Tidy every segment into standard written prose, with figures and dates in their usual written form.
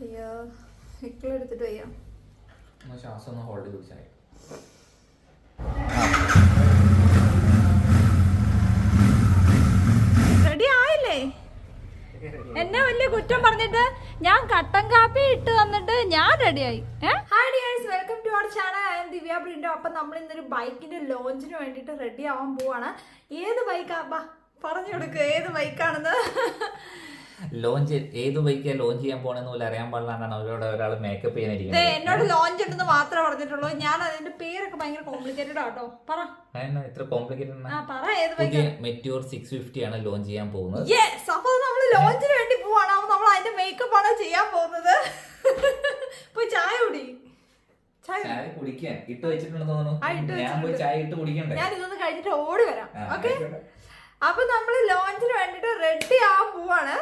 അയ്യോ ഇക്കളെടുത്തിട്ട് വയ്യ. ശ്വാസം ഒന്ന് ഹോൾഡ് പിടിച്ചാൽ റെഡി ആയില്ലേ? എന്നെ വലിയ കുറ്റം പറഞ്ഞിട്ട് ഞാൻ കട്ടൻ കാപ്പി ഇട്ട് തന്നിട്ട് ഞാൻ റെഡിയായി. Hi dears, welcome to our channel. I'm Divya Brindo. അപ്പം നമ്മൾ ഇന്നൊരു ബൈക്കിന്റെ ലോഞ്ചിന് വേണ്ടിയിട്ട് റെഡി ആവാൻ പോവാണ്. ഏത് ബൈക്കാ പറഞ്ഞു കൊടുക്കുക, ഏത് ബൈക്കാണെന്ന്. ലോഞ്ച് ഏത് ബൈക്കാ ലോഞ്ച് ചെയ്യാൻ പോണെന്ന് പോലും അറിയാൻ പാടില്ലാണ്ടാണ് അവരോട് ഒരാൾ മേക്കപ്പ് ചെയ്യാനിരിക്കുന്നത്. എന്നോട് ലോഞ്ച് ഉണ്ടെന്ന് മാത്രമേ പറഞ്ഞിട്ടുള്ളൂ. ഞാൻ അതിന്റെ പേരൊക്കെ ഭയങ്കര കോംപ്ലിക്കേറ്റഡ് ആട്ടോ. പറ ഇത്ര കോംപ്ലിക്കേറ്റഡ്. പുതിയ മെറ്റ്യൂർ 650 ആണ് ലോഞ്ച് ചെയ്യാൻ പോകുന്നത്. അപ്പൊ നമ്മൾ ലോഞ്ചിന് വേണ്ടി പോവാണ്. അപ്പൊ നമ്മൾ അതിന്റെ മേക്കപ്പ് ആണ് ചെയ്യാൻ പോകുന്നത്. പോയി ചായ കുടി. ചായ കുടിക്കാൻ ഇട്ട് വെച്ചിട്ടുണ്ടെന്ന് തോന്നുന്നു. ഞാൻ പോയി ചായ ഇട്ട് കുടിക്കണ്ടേ? ഞാൻ ഇതൊന്ന് കഴിഞ്ഞിട്ട് ഓടി വരാം. ഓക്കെ, അപ്പൊ നമ്മൾ ലോഞ്ചിന് വേണ്ടിട്ട് റെഡി ആവാൻ പോവാണ്.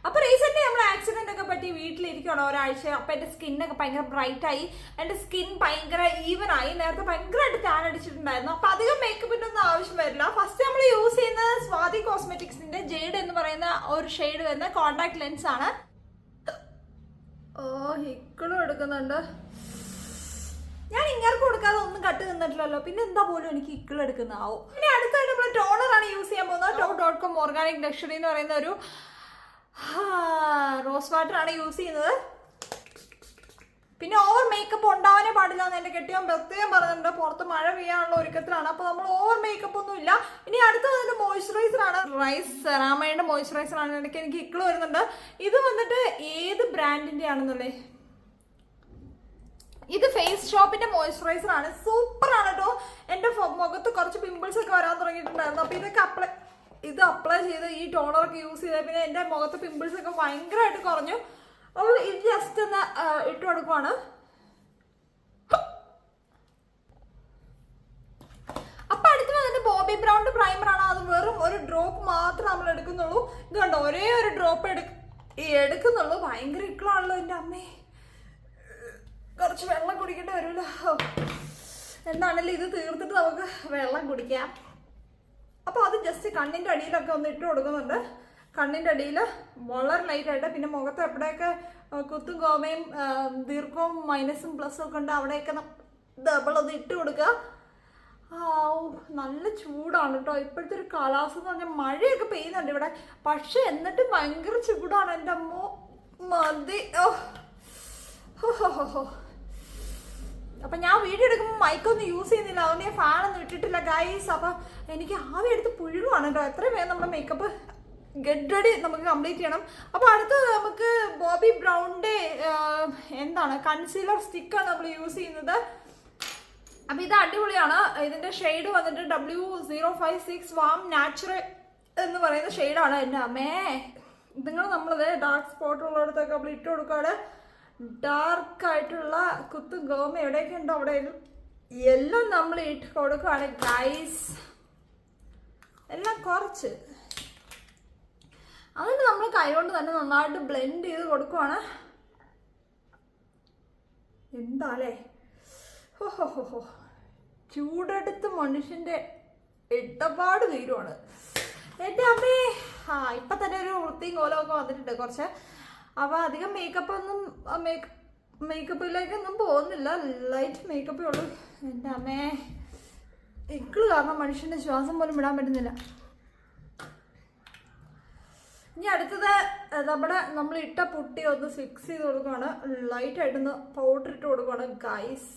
അപ്പൊ റീസെന്റ് നമ്മൾ ആക്സിഡന്റ് ഒക്കെ പറ്റി വീട്ടിലിരിക്കണം ഒരാഴ്ച. അപ്പൊ എന്റെ സ്കിന്നൊക്കെ ഭയങ്കര ബ്രൈറ്റ് ആയി, എന്റെ സ്കിൻ ഭയങ്കര ഈവൻ ആയി. നേരത്തെ ഭയങ്കരമായിട്ട് ടാൻ അടിച്ചിട്ടുണ്ടായിരുന്നു. അപ്പൊ അധികം മേക്കപ്പിന്റെ ഒന്നും ആവശ്യം വരില്ല. ഫസ്റ്റ് നമ്മൾ യൂസ് ചെയ്യുന്നത് സ്വാതി കോസ്മെറ്റിക്സിന്റെ ജേഡ് എന്ന് പറയുന്ന ഒരു ഷെയ്ഡ് വരുന്ന കോണ്ടാക്ട് ലെൻസ് ആണ്. ഹിക്കളും എടുക്കുന്നുണ്ട്. ഞാൻ ഇങ്ങർക്ക് കൊടുക്കാതെ ഒന്നും കട്ട് നിന്നിട്ടില്ലല്ലോ, പിന്നെ എന്താ പോലും എനിക്ക് ഇക്കിൾ എടുക്കുന്നതാവും. പിന്നെ അടുത്തായിട്ട് നമ്മൾ ടോണർ ആണ് യൂസ് ചെയ്യാൻ പോകുന്നത്. Dove.com ഓർഗാനിക് ലക്ഷറി എന്ന് പറയുന്ന ഒരു റോസ് വാട്ടർ ആണ് യൂസ് ചെയ്യുന്നത്. പിന്നെ ഓവർ മേക്കപ്പ് ഉണ്ടാവാനേ പാടില്ല എന്ന് എന്റെ കെട്ടിയാൻ പ്രത്യേകം പറഞ്ഞിട്ടുണ്ട്. പുറത്ത് മഴ പെയ്യാനുള്ള ഒരുക്കത്തിലാണ്. അപ്പൊ നമ്മൾ ഓവർ മേക്കപ്പ് ഒന്നും ഇല്ല. ഇനി അടുത്ത വന്നിട്ട് മോയ്സ്ചറൈസർ ആണ്. റൈസ് സെറാമയുടെ മോയ്സ്ചറൈസർ ആണ്. ഇടയ്ക്ക് എനിക്ക് ഇക്കിൾ വരുന്നുണ്ട്. ഇത് വന്നിട്ട് ഏത് ബ്രാൻഡിന്റെ ആണെന്നുള്ളേ, ഇത് ഫേസ് ഷോപ്പിന്റെ മോയ്സ്ചറൈസർ ആണ്. സൂപ്പർ ആണ് കേട്ടോ. എന്റെ മുഖത്ത് കുറച്ച് പിമ്പിൾസ് ഒക്കെ വരാൻ തുടങ്ങിയിട്ടുണ്ടായിരുന്നു. അപ്പൊ ഇതൊക്കെ ഇത് അപ്ലൈ ചെയ്ത് ഈ ടോണറൊക്കെ യൂസ് ചെയ്ത പിന്നെ എന്റെ മുഖത്ത് പിമ്പിൾസ് ഒക്കെ ഭയങ്കരമായിട്ട് കുറഞ്ഞു. അപ്പോൾ ഇത് ജസ്റ്റ് ഒന്ന് ഇട്ട് കൊടുക്കുവാണ്. അപ്പൊ അടുത്ത് വന്നിട്ട് ബോബി ബ്രൗണിന്റെ പ്രൈമർ ആണ്. അത് വെറും ഒരു ഡ്രോപ്പ് മാത്രം നമ്മൾ എടുക്കുന്നുള്ളൂ. ഇത് കണ്ടോ, ഒരേ ഒരു ഡ്രോപ്പ് എടുക്കുന്നുള്ളൂ. ഭയങ്കര ഇക്കളാണല്ലോ എന്റെ അമ്മേ. കുറച്ച് വെള്ളം കുടിക്കേണ്ടി വരുമല്ലോ. എന്താണല്ലോ ഇത് തീർത്തിട്ട് നമുക്ക് വെള്ളം കുടിക്കാം. അപ്പോൾ അത് ജസ്റ്റ് കണ്ണിൻ്റെ അടിയിലൊക്കെ ഒന്ന് ഇട്ട് കൊടുക്കുന്നുണ്ട്. കണ്ണിൻ്റെ അടിയിൽ വളരെ ലൈറ്റായിട്ട്. പിന്നെ മുഖത്ത് എവിടെയൊക്കെ കുത്തും കോമയും ദീർഘവും മൈനസും പ്ലസും ഒക്കെ ഉണ്ട് അവിടെയൊക്കെ ഡബിളൊന്ന് ഇട്ട് കൊടുക്കുക. നല്ല ചൂടാണ് കേട്ടോ ഇപ്പോഴത്തെ ഒരു കാലാവസ്ഥ എന്ന് പറഞ്ഞാൽ. മഴയൊക്കെ പെയ്യുന്നുണ്ട് ഇവിടെ, പക്ഷെ എന്നിട്ടും ഭയങ്കര ചൂടാണ്. എൻ്റെ അമ്മോ മതി. അപ്പൊ ഞാൻ വീഡിയോ എടുക്കുമ്പോൾ മൈക്കൊന്നും യൂസ് ചെയ്യുന്നില്ല, അതുകൊണ്ട് ഞാൻ ഫാനൊന്നും ഇട്ടിട്ടില്ല ഗൈസ്. അപ്പൊ എനിക്ക് ആവി എടുത്ത് പുഴുകുവാണ് കേട്ടോ. എത്രയും വേഗം നമ്മുടെ മേക്കപ്പ് ഗെറ്റ് റെഡി നമുക്ക് കംപ്ലീറ്റ് ചെയ്യണം. അപ്പൊ അടുത്ത് നമുക്ക് ബോബി ബ്രൗണിന്റെ എന്താണ് കൺസീലർ സ്റ്റിക്കാണ് നമ്മൾ യൂസ് ചെയ്യുന്നത്. അപ്പൊ ഇത് അടിപൊളിയാണ്. ഇതിന്റെ ഷെയ്ഡ് വന്നിട്ട് W056 വാം നാച്ചുറൽ എന്ന് പറയുന്ന ഷെയ്ഡാണ്. എൻ്റെ അമ്മേ, നിങ്ങൾ നമ്മളത് ഡാർക്ക് സ്പോട്ട് ഉള്ളിടത്തൊക്കെ നമ്മൾ ഇട്ട് കൊടുക്കാറ്. ഡാർക്ക് ആയിട്ടുള്ള കുത്തും ഗോമ എവിടെയൊക്കെ ഉണ്ടോ അവിടെ എല്ലാം നമ്മൾ ഇട്ട് കൊടുക്കുകയാണ് ഗൈസ്. എല്ലാം കുറച്ച് അതിന് നമ്മൾ കൈകൊണ്ട് തന്നെ നന്നായിട്ട് ബ്ലെൻഡ് ചെയ്ത് കൊടുക്കുവാണ്. എന്താല്ലേ ഹോ ചൂടെടുത്ത് മനുഷ്യന്റെ ഇടപാട് തീരുവാണ് എൻ്റെ അമ്മേ. ഇപ്പൊ തന്നെ ഒരു വൃത്തിയും കോലമൊക്കെ വന്നിട്ടുണ്ട് കുറച്ച്. അപ്പൊ അധികം മേക്കപ്പിലേക്കൊന്നും പോകുന്നില്ല, ലൈറ്റ് മേക്കപ്പേ ഉള്ളൂ. എൻ്റെ അമ്മേ, ഇക്കിള് കാരണം മനുഷ്യന്റെ ശ്വാസം പോലും വിടാൻ പറ്റുന്നില്ല. ഇനി അടുത്തത് നമ്മൾ ഇട്ട പുട്ടി ഒന്ന് ഫിക്സ് ചെയ്ത് കൊടുക്കുകയാണ്. ലൈറ്റായിട്ടൊന്ന് പൗഡർ ഇട്ട് കൊടുക്കുകയാണ് ഗൈസ്.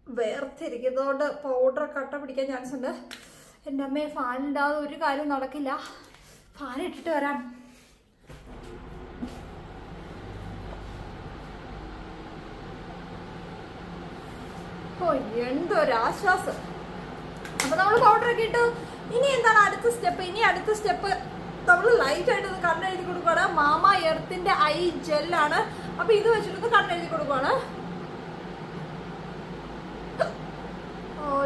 വേർത്തിരിക്കുന്നതുകൊണ്ട് പൗഡർ കട്ട പിടിക്കാൻ ചാൻസ് ഉണ്ട്. എൻ്റെ അമ്മയെ ഫാനില്ലാതെ ഒരു കാര്യം നടക്കില്ല. ഫാൻ ഇട്ടിട്ട് വരാം. എന്തൊരാശ്വാസം. അപ്പൊ നമ്മൾ പൗഡർ ഒക്കെ ഇട്ടു. ഇനി എന്താണ് അടുത്ത സ്റ്റെപ്പ്? അടുത്ത സ്റ്റെപ്പ് നമ്മൾ ലൈറ്റ് ആയിട്ട് ഒന്ന് കണ്ണെഴുതി കൊടുക്കുകയാണ്. മാമ എർത്തിന്റെ ഐ ജെല്ലാണ്. അപ്പൊ ഇത് വെച്ചിട്ടൊന്ന് കണ്ണെഴുതി കൊടുക്കുകയാണ്.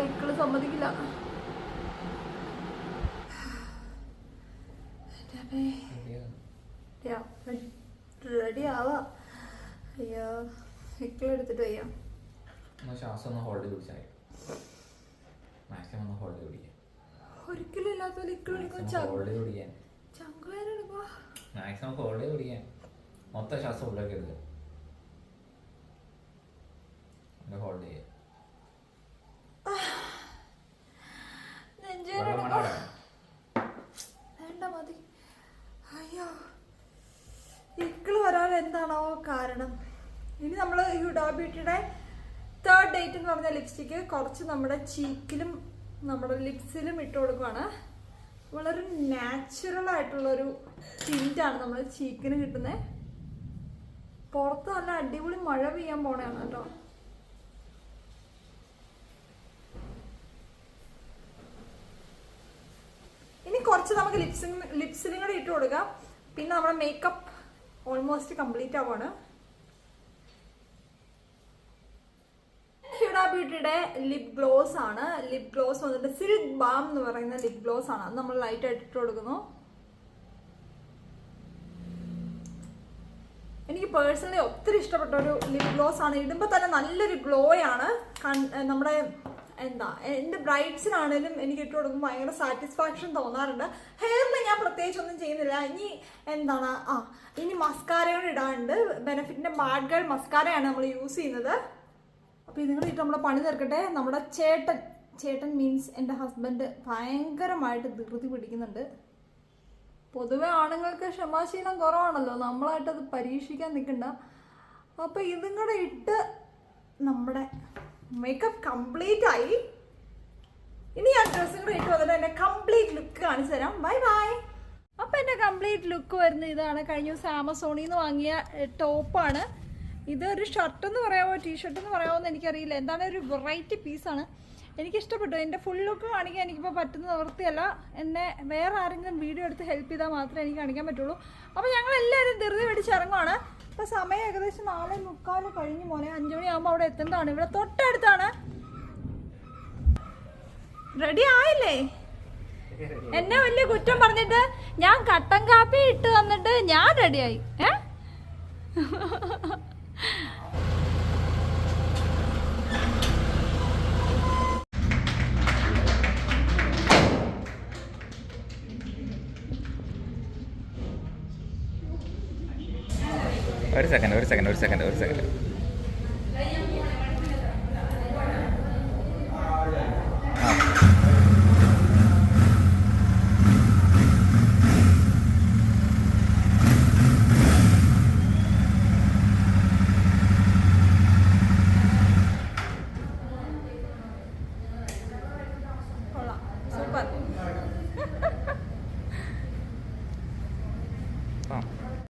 ഇക്കള് സമ്മതിക്കില്ല. റെഡി ആവാ. അയ്യോ ഇക്കളെടുത്തിട്ട് വയ്യ. ശ്വാസം ഒന്ന് ഹോൾഡ് പിടിച്ചാൽ മാക്സിമം ഒന്ന് ഹോൾഡ് പിടിക്കാം. ഒരിക്കലും ഇല്ലാത്ത മാക്സിമം ഹോൾഡ് പിടിക്കാൻ. മൊത്തം ശ്വാസം ഉള്ളിലേക്ക് എടുക്കുക. ഹോൾഡ് ചെയ്യുക. വേണ്ട മതി. അയ്യോ ഇക്കിള് വരാൻ എന്താണോ കാരണം. ഇനി നമ്മൾ ഹ്യൂഡാ ബ്യൂട്ടിയുടെ 3rd ഡേറ്റ് എന്ന് പറഞ്ഞ ലിപ്സ്റ്റിക്ക് കുറച്ച് നമ്മുടെ ചീക്കിലും നമ്മുടെ ലിപ്സിലും ഇട്ട് കൊടുക്കുവാണ്. വളരെ നാച്ചുറൽ ആയിട്ടുള്ളൊരു ടിൻ്റാണ് നമ്മൾ ചീക്കിന് കിട്ടുന്നത്. പുറത്ത് നല്ല അടിപൊളി മഴ പെയ്യാൻ പോണെയാണ് കേട്ടോ. ഇനി കുറച്ച് നമുക്ക് ലിപ്സിലും കൂടെ ഇട്ട് കൊടുക്കാം. പിന്നെ നമ്മുടെ മേക്കപ്പ് ഓൾമോസ്റ്റ് കംപ്ലീറ്റ് ആവുകയാണ്. ഹ്യൂഡാ ബ്യൂട്ടിയുടെ ലിപ് ഗ്ലോസ് ആണ്. ലിപ് ഗ്ലോസ് വന്നിട്ട് സിൽക്ക് ബാം എന്ന് പറയുന്ന ലിപ് ഗ്ലോസ് ആണ്. അത് നമ്മൾ ലൈറ്റ് ആയിട്ട് ഇട്ട് കൊടുക്കുന്നു. എനിക്ക് പേഴ്സണലി ഒത്തിരി ഇഷ്ടപ്പെട്ട ഒരു ലിപ് ഗ്ലോസ് ആണ്. ഇടുമ്പോൾ തന്നെ നല്ലൊരു ഗ്ലോ ആണ്. നമ്മുടെ എൻ്റെ ബ്രൈഡ്സിനാണേലും എനിക്ക് ഇട്ട് കൊടുക്കുമ്പോൾ ഭയങ്കര സാറ്റിസ്ഫാക്ഷൻ തോന്നാറുണ്ട്. ഹെയറിൽ ഞാൻ പ്രത്യേകിച്ച് ഒന്നും ചെയ്യുന്നില്ല. ഇനി ഇനി മസ്കാരയോട് ഇടാനുണ്ട്. ബെനഫിറ്റിന്റെ ബാഡ് ഗേൾ മസ്കാരയാണ് നമ്മൾ യൂസ് ചെയ്യുന്നത്. അപ്പോൾ ഇതും കൂടി ഇട്ട് നമ്മളെ പണി തീർക്കട്ടെ. നമ്മുടെ ചേട്ടൻ മീൻസ് എൻ്റെ ഹസ്ബൻഡ് ഭയങ്കരമായിട്ട് ധൃതി പിടിക്കുന്നുണ്ട്. പൊതുവെ ആണുങ്ങൾക്ക് ക്ഷമാശീലം കുറവാണല്ലോ, നമ്മളായിട്ടത് പരീക്ഷിക്കാൻ നിൽക്കണ്ട. അപ്പോൾ ഇതും കൂടെ ഇട്ട് നമ്മുടെ മേക്കപ്പ് കംപ്ലീറ്റ് ആയി. ഇനി ഞാൻ ഡ്രസ്സും കൂടെ ഇട്ട് വന്നിട്ട് എൻ്റെ കംപ്ലീറ്റ് ലുക്ക് കാണിച്ചു തരാം. Bye bye. അപ്പം എൻ്റെ കംപ്ലീറ്റ് ലുക്ക് വരുന്നത് ഇതാണ്. കഴിഞ്ഞ ദിവസം ആമസോണിൽ നിന്ന് വാങ്ങിയ ടോപ്പാണ്. ഇതൊരു ഷർട്ട് എന്ന് പറയാമോ ടീഷർട്ട് എന്ന് പറയാമോ എന്ന് എനിക്കറിയില്ല. എന്താണ് ഒരു വെറൈറ്റി പീസാണ്. എനിക്കിഷ്ടപ്പെട്ടു. എൻ്റെ ഫുൾ ലുക്ക് കാണിക്കാൻ എനിക്കിപ്പോൾ പറ്റുന്ന നിവൃത്തിയല്ല. എന്നെ വേറെ ആരെങ്കിലും വീഡിയോ എടുത്ത് ഹെൽപ്പ് ചെയ്താൽ മാത്രമേ എനിക്ക് കാണിക്കാൻ പറ്റുള്ളൂ. അപ്പോൾ ഞങ്ങളെല്ലാവരും ധൃതി പിടിച്ചിറങ്ങുവാണ്. ഇപ്പോൾ സമയം ഏകദേശം 4:45 കഴിഞ്ഞ് മോനെ. 5 മണിയാകുമ്പോൾ അവിടെ എത്തേണ്ടതാണ്. ഇവിടെ തൊട്ടടുത്താണ്. റെഡി ആയില്ലേ? എന്നെ വലിയ കുറ്റം പറഞ്ഞിട്ട് ഞാൻ കട്ടൻ കാപ്പി ഇട്ട് തന്നിട്ട് ഞാൻ റെഡിയായി. ഒരു സെക്കൻഡ്